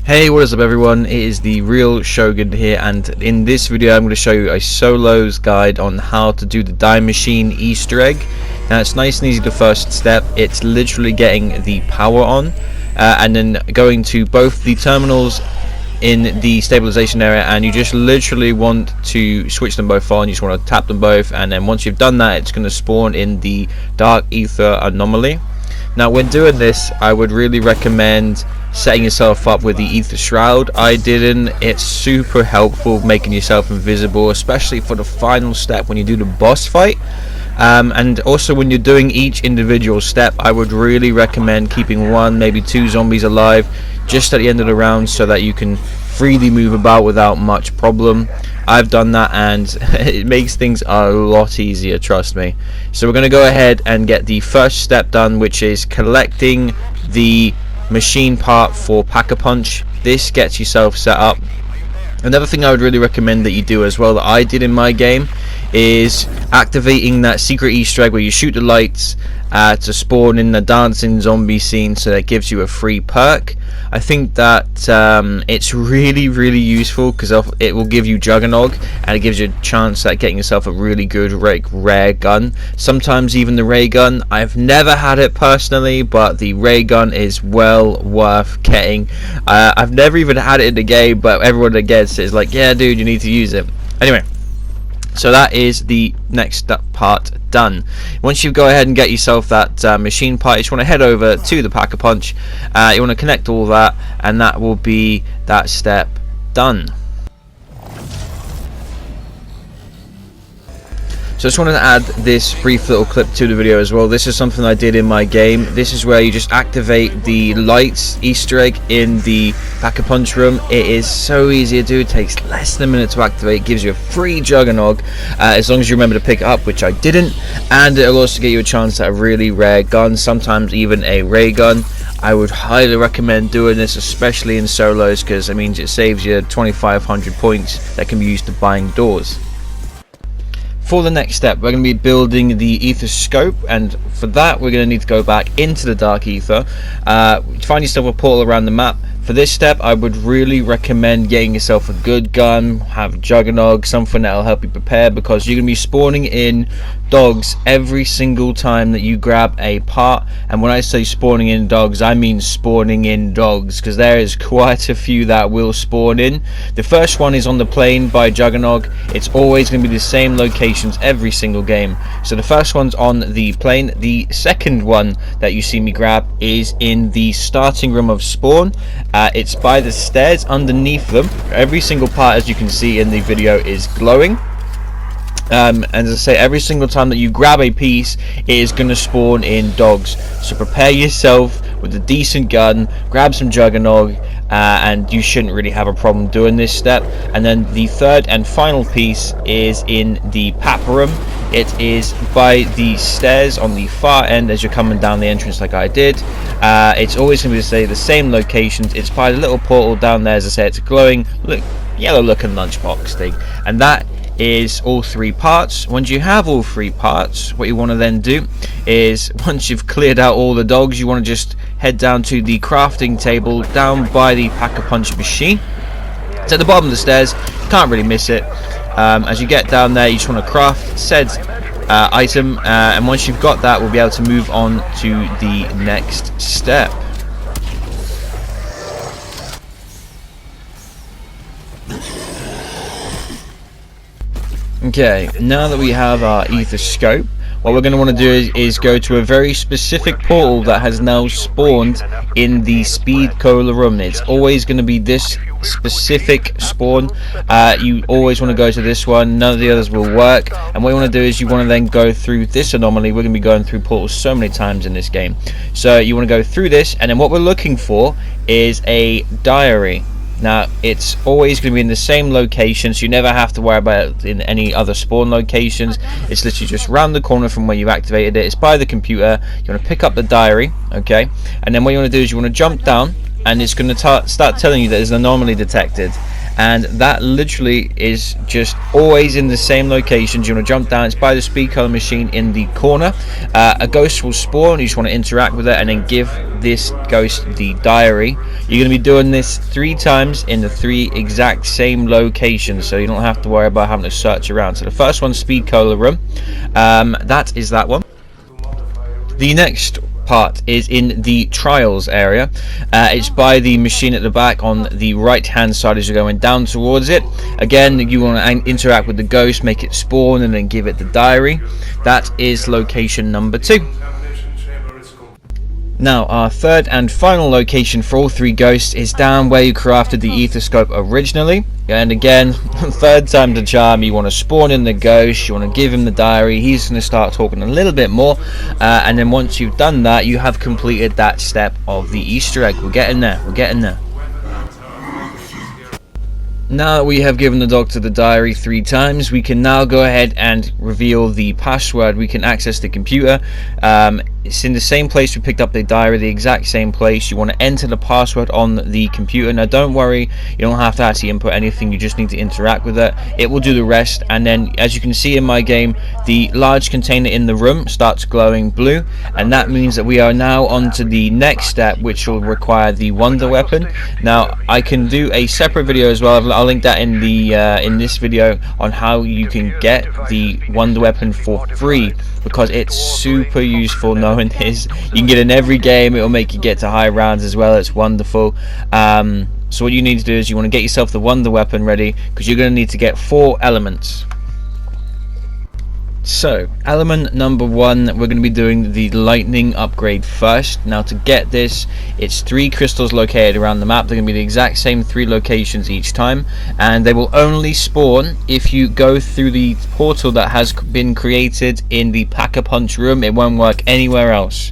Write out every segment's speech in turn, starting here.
Hey, what is up everyone, it is the real Shogun here, and in this video I'm going to show you a solos guide on how to do the die machine Easter egg. Now it's nice and easy. The first step, it's literally getting the power on and then going to both the terminals in the stabilization area, and you just literally want to switch them both on. You just want to tap them both, and then once you've done that, it's going to spawn in the dark ether anomaly. Now when doing this, I would really recommend setting yourself up with the ether shroud. I didn't. It's super helpful making yourself invisible, especially for the final step when you do the boss fight. And also when you're doing each individual step, I would really recommend keeping one, maybe two zombies alive just at the end of the round so that you can freely move about without much problem. I've done that and it makes things a lot easier, trust me. So we're going to go ahead and get the first step done, which is collecting the machine part for Pack-a-Punch. This gets yourself set up. Another thing I would really recommend that you do as well, that I did in my game, is activating that secret Easter egg where you shoot the lights to spawn in the dancing zombie scene, so that gives you a free perk. I think that it's really useful because it will give you Juggernog, and it gives you a chance at getting yourself a really good rare gun. Sometimes even the ray gun. I've never had it personally, but the ray gun is well worth getting. I've never even had it in the game, but everyone that gets it is like, yeah dude, you need to use it. Anyway, so that is the next part done. Once you go ahead and get yourself that machine part, you just want to head over to the Pack-a-Punch. You want to connect all that, and that will be that step done. So I just wanted to add this brief little clip to the video as well. This is something I did in my game. This is where you just activate the lights Easter egg in the Pack-a-Punch room. It is so easy to do. It takes less than a minute to activate. It gives you a free Juggernog as long as you remember to pick it up, which I didn't. And it'll also get you a chance at a really rare gun, sometimes even a ray gun. I would highly recommend doing this, especially in solos, because it means it saves you 2,500 points that can be used to buying doors. For the next step, we're going to be building the ether scope, and for that we're going to need to go back into the dark ether, find yourself a portal around the map. For this step, I would really recommend getting yourself a good gun, have Juggernog, something that will help you prepare, because you're going to be spawning in dogs every single time that you grab a part. And when I say spawning in dogs, I mean spawning in dogs, because there is quite a few that will spawn in. The first one is on the plane by Juggernog. It's always going to be the same locations every single game. So the first one's on the plane. The second one that you see me grab is in the starting room of spawn. It's by the stairs underneath them. Every single part, as you can see in the video, is glowing. And as I say, every single time that you grab a piece, it is going to spawn in dogs. So prepare yourself with a decent gun, grab some Juggernog, and you shouldn't really have a problem doing this step. And then the third and final piece is in the Pap room. It is by the stairs on the far end as you're coming down the entrance like I did. It's always going to be the same locations. It's by the little portal down there. As I say, it's a glowing, yellow looking lunchbox thing. And that is all three parts. Once you have all three parts, what you want to then do is, once you've cleared out all the dogs, you want to just head down to the crafting table down by the Pack-a-Punch machine. It's at the bottom of the stairs, you can't really miss it. As you get down there, you just want to craft said item, and once you've got that, we'll be able to move on to the next step. Okay, now that we have our ether scope, what we're going to want to do is go to a very specific portal that has now spawned in the speed cola room. It's always going to be this specific spawn. You always want to go to this one. None of the others will work. And what you want to do is you want to then go through this anomaly. We're going to be going through portals so many times in this game. So you want to go through this, and then what we're looking for is a diary. Now it's always going to be in the same location, so you never have to worry about it in any other spawn locations. It's literally just round the corner from where you've activated it. It's by the computer. You want to pick up the diary, okay, and then what you want to do is you want to jump down, and it's going to start telling you that there's an anomaly detected. and that literally is just always in the same locations. You want to jump down, it's by the speed color machine in the corner. A ghost will spawn, you just want to interact with it and then give this ghost the diary. You're going to be doing this 3 times in the 3 exact same locations, so you don't have to worry about having to search around. So the first one's speed cola room, that is that one. The next part is in the trials area. It's by the machine at the back on the right hand side as you're going down towards it. Again, you want to interact with the ghost, make it spawn and then give it the diary. That is location number 2. Now, our third and final location for all 3 ghosts is down where you crafted the ethoscope originally. And again, third time to charm, you want to spawn in the ghost, you want to give him the diary, he's going to start talking a little bit more, and then once you've done that, you have completed that step of the Easter egg. We're getting there, we're getting there. Now that we have given the doctor the diary 3 times, we can now go ahead and reveal the password. We can access the computer. It's in the same place we picked up the diary, the exact same place. You want to enter the password on the computer. Now don't worry, you don't have to actually input anything, you just need to interact with it. It will do the rest, and then as you can see in my game, the large container in the room starts glowing blue, and that means that we are now on to the next step, which will require the wonder weapon. Now I can do a separate video as well. I'll link that in the in this video on how you can get the wonder weapon for free, because it's super useful knowing this. You can get in every game, it will make you get to high rounds as well. It's wonderful. So what you need to do is you want to get yourself the wonder weapon ready, because you're going to need to get 4 elements. So, element number 1, we're going to be doing the lightning upgrade first. Now to get this, it's 3 crystals located around the map. They're going to be the exact same 3 locations each time, and they will only spawn if you go through the portal that has been created in the Pack-a-Punch room. It won't work anywhere else.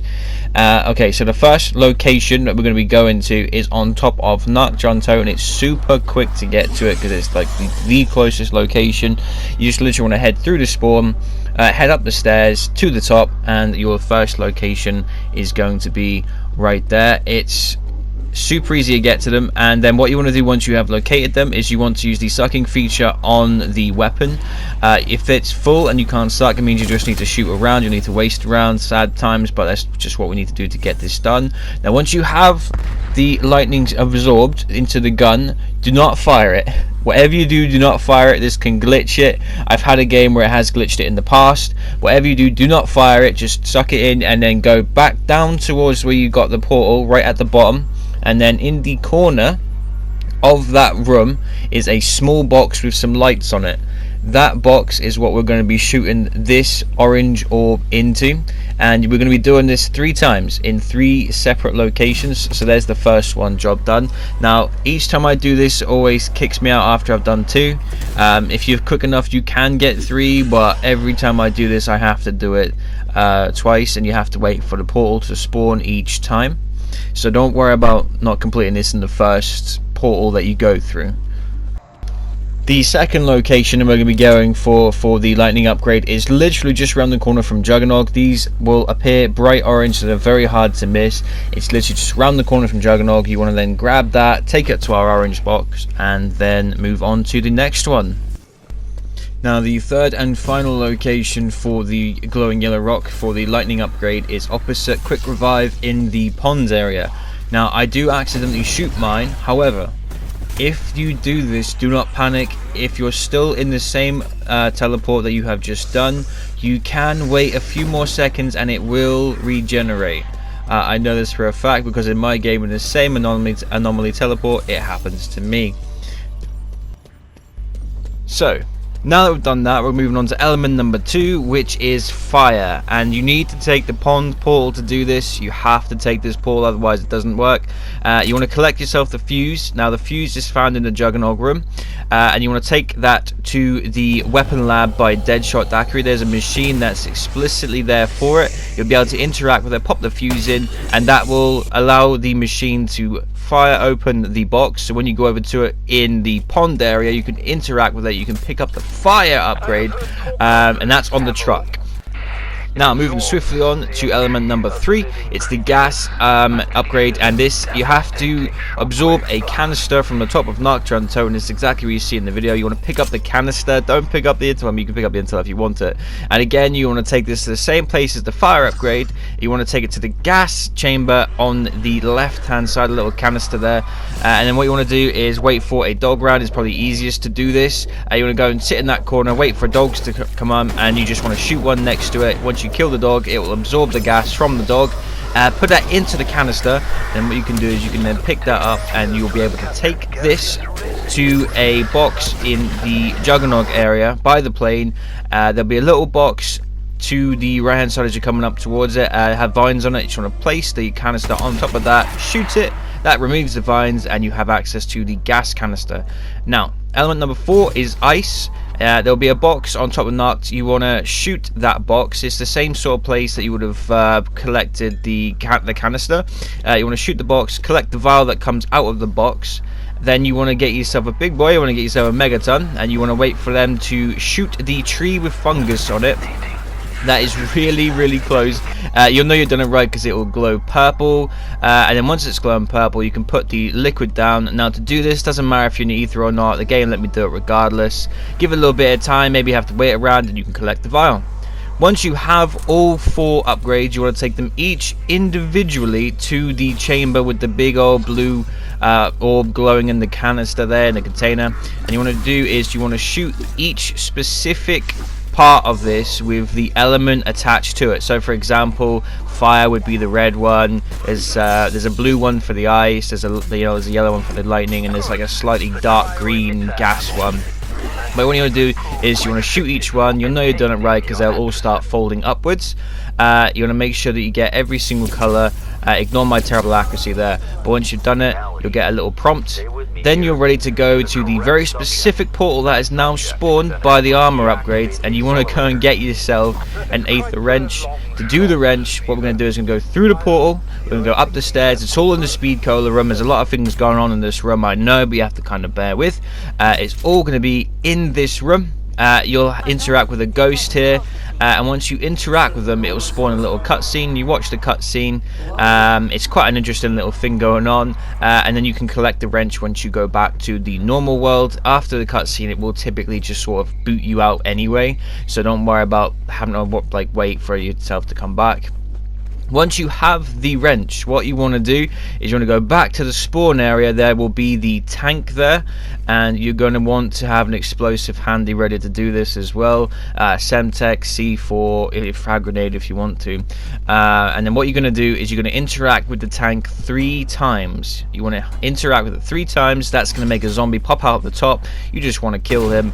Okay, so the first location that we're going to be going to is on top of Narkjonto, and it's super quick to get to it because it's like the closest location. You just literally want to head through the spawn, head up the stairs to the top, and your first location is going to be right there. It's super easy to get to them, and then what you want to do once you have located them is you want to use the sucking feature on the weapon. If it's full and you can't suck, it means you just need to shoot around, you need to waste around, sad times, but that's just what we need to do to get this done. Now once you have the lightning absorbed into the gun, do not fire it. Whatever you do, do not fire it. This can glitch it. I've had a game where it has glitched it in the past. Whatever you do, do not fire it. Just suck it in and then go back down towards where you got the portal, right at the bottom. And then in the corner of that room is a small box with some lights on it. That box is what we're going to be shooting this orange orb into, and we're going to be doing this 3 times in 3 separate locations. So there's the first one, job done. Now each time I do this, it always kicks me out after I've done 2. If you're quick enough, you can get 3, but every time I do this I have to do it twice, and you have to wait for the portal to spawn each time. So don't worry about not completing this in the first portal that you go through. The second location that we're going to be going for the lightning upgrade is literally just around the corner from Juggernog. These will appear bright orange, so they're very hard to miss. It's literally just around the corner from Juggernog. You want to then grab that, take it to our orange box, and then move on to the next one. Now the third and final location for the glowing yellow rock for the lightning upgrade is opposite Quick Revive in the ponds area. Now I do accidentally shoot mine, however, if you do this, do not panic. If you're still in the same teleport that you have just done, you can wait a few more seconds and it will regenerate. I know this for a fact because in my game, in the same anomaly teleport, it happens to me. So now that we've done that, we're moving on to element number 2, which is fire. And you need to take the pond portal to do this. You have to take this portal, otherwise it doesn't work. You want to collect yourself the fuse. Now the fuse is found in the Juggernog room, and you want to take that to the weapon lab by Deadshot Daiquiri. There's a machine that's explicitly there for it. You'll be able to interact with it, pop the fuse in, and that will allow the machine to fire open the box. So when you go over to it in the pond area, you can interact with it, you can pick up the fire upgrade, and that's on the truck. Now moving swiftly on to element number 3, it's the gas upgrade, and this you have to absorb a canister from the top of Nocturne, and it's exactly what you see in the video. You want to pick up the canister, don't pick up the intel. You can pick up the intel if you want it, and again you want to take this to the same place as the fire upgrade. You want to take it to the gas chamber on the left hand side, a little canister there, and then what you want to do is wait for a dog round. It's probably easiest to do this. You want to go and sit in that corner, wait for dogs to come on, and you just want to shoot one next to it. Once you kill the dog, it will absorb the gas from the dog, put that into the canister. Then what you can do is you can then pick that up, and you'll be able to take this to a box in the Juggernog area by the plane. There'll be a little box to the right hand side as you're coming up towards it, have vines on it. You just want to place the canister on top of that, shoot it, that removes the vines, and you have access to the gas canister. Now element number 4 is ice. There'll be a box on top of Noct. You want to shoot that box. It's the same sort of place that you would have collected the canister. You want to shoot the box, collect the vial that comes out of the box. Then you want to get yourself a big boy, you want to get yourself a megaton, and you want to wait for them to shoot the tree with fungus on it. That is really close. You'll know you've done it right because it will glow purple, and then once it's glowing purple you can put the liquid down. Now to do this, doesn't matter if you're in the ether or not, the game let me do it regardless. Give it a little bit of time, maybe you have to wait around, and you can collect the vial. Once you have all 4 upgrades, you want to take them each individually to the chamber with the big old blue orb glowing in the canister there in the container, and you want to do is you want to shoot each specific part of this with the element attached to it. So for example, fire would be the red one, there's a blue one for the ice, there's a yellow one for the lightning, and there's like a slightly dark green gas one. But what you want to do is you want to shoot each one. You'll know you've done it right because they'll all start folding upwards. You want to make sure that you get every single color. Ignore my terrible accuracy there, but once you've done it, you'll get a little prompt. Then you're ready to go to the very specific portal that is now spawned by the armor upgrades, and you want to go and get yourself an Aether wrench. To do the wrench, what we're going to do is we're going to go through the portal, we're going to go up the stairs. It's all in the speed cola room. There's a lot of things going on in this room, I know, but you have to kind of bear with. It's all going to be in this room. You'll interact with a ghost here, and once you interact with them, it will spawn a little cutscene. You watch the cutscene. It's quite an interesting little thing going on, and then you can collect the wrench once you go back to the normal world. After the cutscene, it will typically just sort of boot you out anyway, so don't worry about having to wait for yourself to come back. Once you have the wrench, what you want to do is you want to go back to the spawn area. There will be the tank there, and you're going to want to have an explosive handy ready to do this as well. Semtech, C4, frag grenade if you want to. And then what you're going to do is you're going to interact with the tank 3 times. You want to interact with it 3 times. That's going to make a zombie pop out the top. You just want to kill him.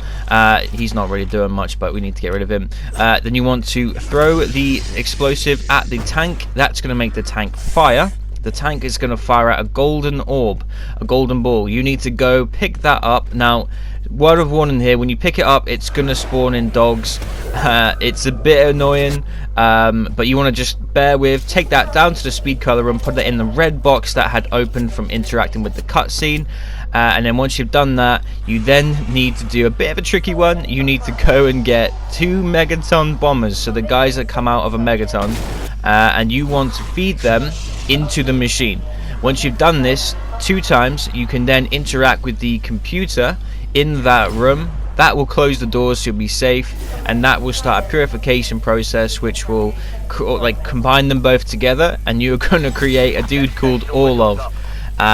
He's not really doing much, but we need to get rid of him. Then you want to throw the explosive at the tank. That's going to make the tank fire. The tank is going to fire out a golden orb, a golden ball. You need to go pick that up. Now, word of warning here, when you pick it up, it's going to spawn in dogs. It's a bit annoying, but you want to just bear with. Take that down to the speed color room, put it in the red box that had opened from interacting with the cutscene. And then once you've done that, you then need to do a bit of a tricky one. You need to go and get 2 megaton bombers, so the guys that come out of a megaton, and you want to feed them into the machine. Once you've done this 2 times, you can then interact with the computer in that room. That will close the doors, so you'll be safe, and that will start a purification process which will combine them both together, and you're going to create a dude called Orlov.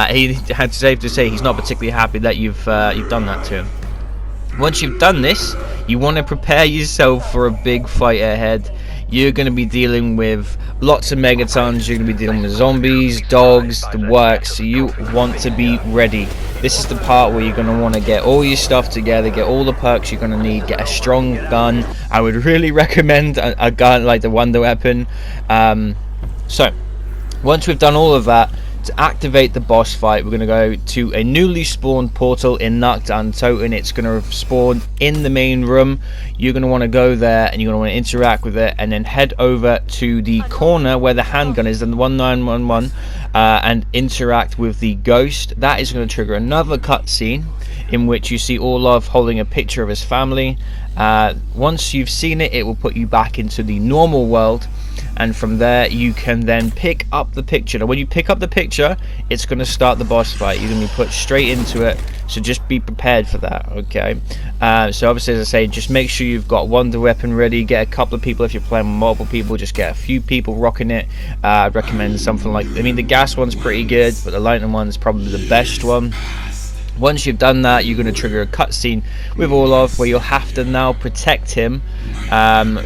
He had safe to say he's not particularly happy that you've done that to him. Once you've done this, you want to prepare yourself for a big fight ahead. You're going to be dealing with lots of megatons, you're going to be dealing with zombies, dogs, the works, so you want to be ready. This is the part where you're going to want to get all your stuff together, get all the perks you're going to need, get a strong gun. I would really recommend a gun like the Wonder Weapon. So, once we've done all of that, To activate the boss fight, we're going to go to a newly spawned portal in Nacht and it's going to spawn in the main room. You're going to want to go there and you're going to want to interact with it, and then head over to the corner where the handgun is, and the 1911, and interact with the ghost. That is going to trigger another cutscene in which you see Orlov holding a picture of his family. Once you've seen it, it will put you back into the normal world, and from there you can then pick up the picture. Now when you pick up the picture, it's going to start the boss fight. You're going to be put straight into it, so just be prepared for that, okay? So obviously, as I say, just make sure you've got wonder weapon ready. Get a couple of people. If you're playing with multiple people, just get a few people rocking it. I'd recommend something like, I mean, the gas one's pretty good, but the lightning one is probably the best one. Once you've done that, you're going to trigger a cutscene with Orlov where you'll have to now protect him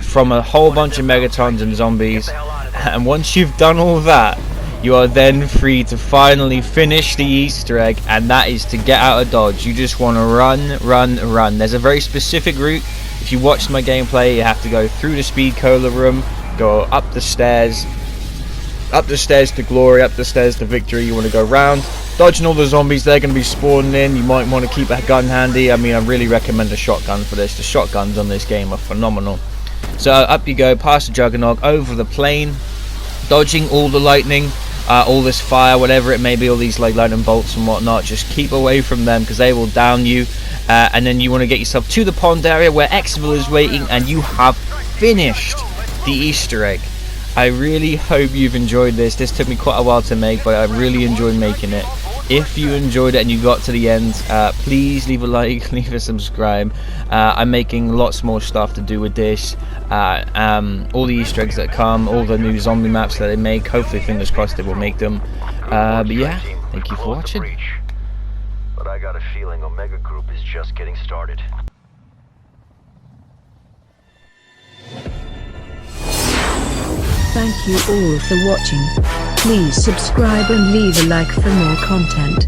from a whole bunch of megatons and zombies. And once you've done all that, you are then free to finally finish the Easter egg, and that is to get out of Dodge. You just want to run, run, run. There's a very specific route. If you watched my gameplay, you have to go through the speed cola room, go up the stairs to glory, up the stairs to victory. You want to go round, dodging all the zombies. They're going to be spawning in. You might want to keep a gun handy. I mean, I really recommend a shotgun for this. The shotguns on this game are phenomenal. So up you go, past the Juggernaut, over the plane, dodging all the lightning, all this fire, whatever it may be, all these like lightning bolts and whatnot. Just keep away from them because they will down you. And then you want to get yourself to the pond area where Exville is waiting, and you have finished the Easter egg. I really hope you've enjoyed this. This took me quite a while to make, but I really enjoyed making it. If you enjoyed it and you got to the end, please leave a like, leave a subscribe. I'm making lots more stuff to do with this. All the Easter eggs that come, all the new zombie maps that they make. Hopefully, fingers crossed, they will make them. But yeah, thank you for watching. But I got a feeling Omega Group is just getting started. Thank you all for watching. Please subscribe and leave a like for more content.